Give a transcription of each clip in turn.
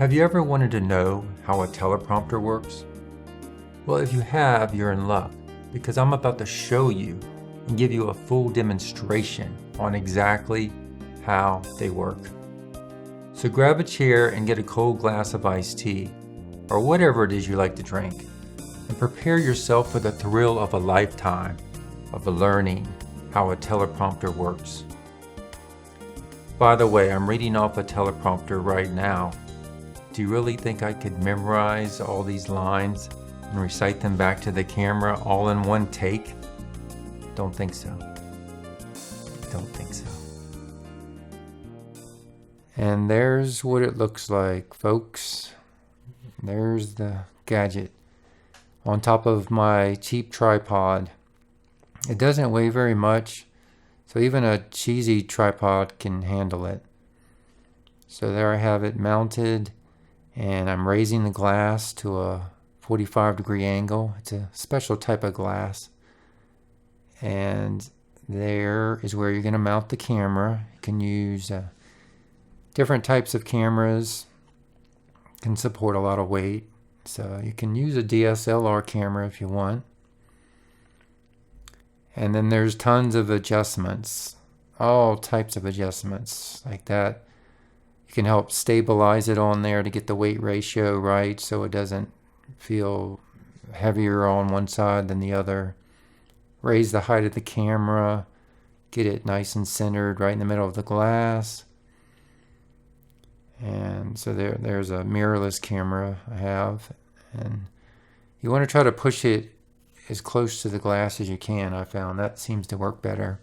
Have you ever wanted to know how a teleprompter works? Well, if you have, you're in luck, because I'm about to show you and give you a full demonstration on exactly how they work. So grab a chair and get a cold glass of iced tea, or whatever it is you like to drink, and prepare yourself for the thrill of a lifetime of learning how a teleprompter works. By the way, I'm reading off a teleprompter right now. Do you really think I could memorize all these lines and recite them back to the camera all in one take? Don't think so. Don't think so. And there's what it looks like, folks. There's the gadget on top of my cheap tripod. It doesn't weigh very much, so even a cheesy tripod can handle it. So there I have it mounted, and I'm raising the glass to a 45-degree angle. It's a special type of glass. And there is where you're going to mount the camera. You can use different types of cameras. Can support a lot of weight. So you can use a DSLR camera if you want. And then there's tons of adjustments. All types of adjustments like that. You can help stabilize it on there to get the weight ratio right so it doesn't feel heavier on one side than the other. Raise the height of the camera, get it nice and centered right in the middle of the glass. And so there's a mirrorless camera I have. And you want to try to push it as close to the glass as you can. I found that seems to work better.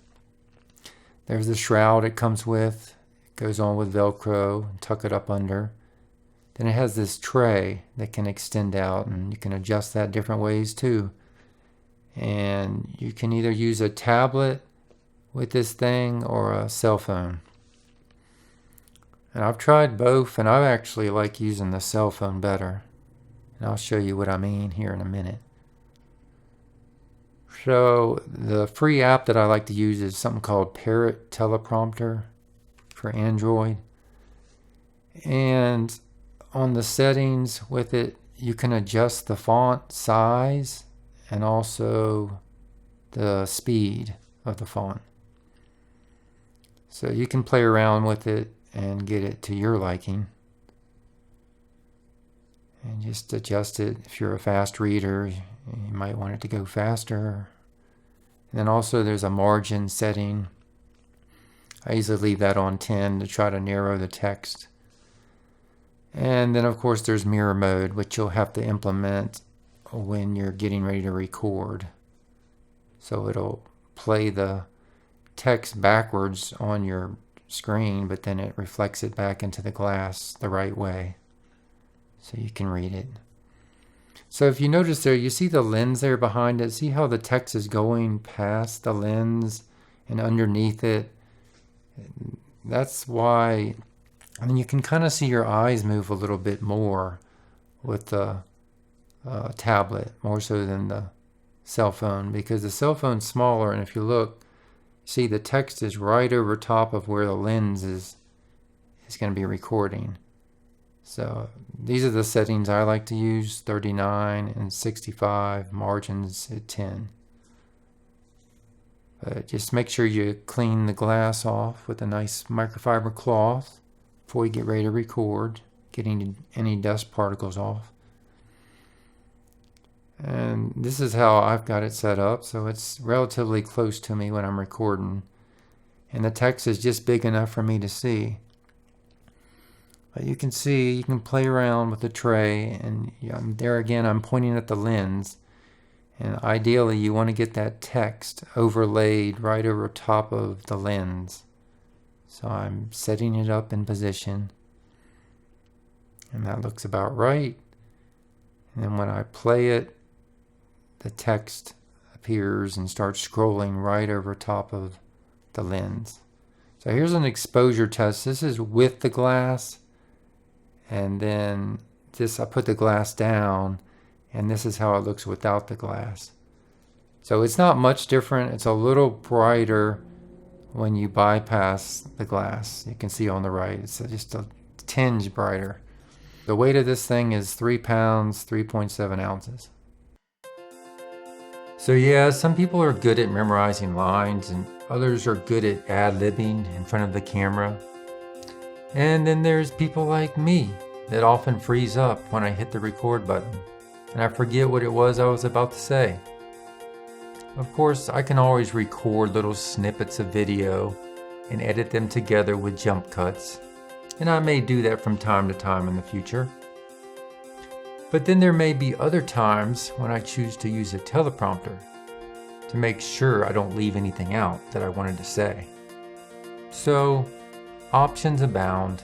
There's the shroud it comes with. Goes on with Velcro, tuck it up under. Then it has this tray that can extend out, and you can adjust that different ways too. And you can either use a tablet with this thing or a cell phone. And I've tried both, and I actually like using the cell phone better. And I'll show you what I mean here in a minute. So the free app that I like to use is something called Parrot Teleprompter for Android. And on the settings with it, you can adjust the font size and also the speed of the font. So you can play around with it and get it to your liking. And just adjust it. If you're a fast reader, you might want it to go faster. And then also there's a margin setting. I usually leave that on 10 to try to narrow the text. And then of course there's mirror mode, which you'll have to implement when you're getting ready to record. So it'll play the text backwards on your screen, but then it reflects it back into the glass the right way, so you can read it. So if you notice there, you see the lens there behind it. See how the text is going past the lens and underneath it? That's why, I mean, you can kind of see your eyes move a little bit more with the tablet, more so than the cell phone, because the cell phone's smaller, and if you look, see the text is right over top of where the lens is going to be recording. So these are the settings I like to use, 39 and 65, margins at 10. But just make sure you clean the glass off with a nice microfiber cloth before you get ready to record, getting any dust particles off. And this is how I've got it set up, so it's relatively close to me when I'm recording. And the text is just big enough for me to see. But you can see, you can play around with the tray, and there again I'm pointing at the lens. And ideally you want to get that text overlaid right over top of the lens. So I'm setting it up in position. And that looks about right. And then when I play it, the text appears and starts scrolling right over top of the lens. So here's an exposure test. This is with the glass. And then I put the glass down, and this is how it looks without the glass. So it's not much different. It's a little brighter when you bypass the glass. You can see on the right, it's just a tinge brighter. The weight of this thing is 3 pounds, 3.7 ounces. So yeah, some people are good at memorizing lines and others are good at ad-libbing in front of the camera. And then there's people like me that often freeze up when I hit the record button and I forget what it was I was about to say. Of course, I can always record little snippets of video and edit them together with jump cuts, and I may do that from time to time in the future. But then there may be other times when I choose to use a teleprompter to make sure I don't leave anything out that I wanted to say. So, options abound.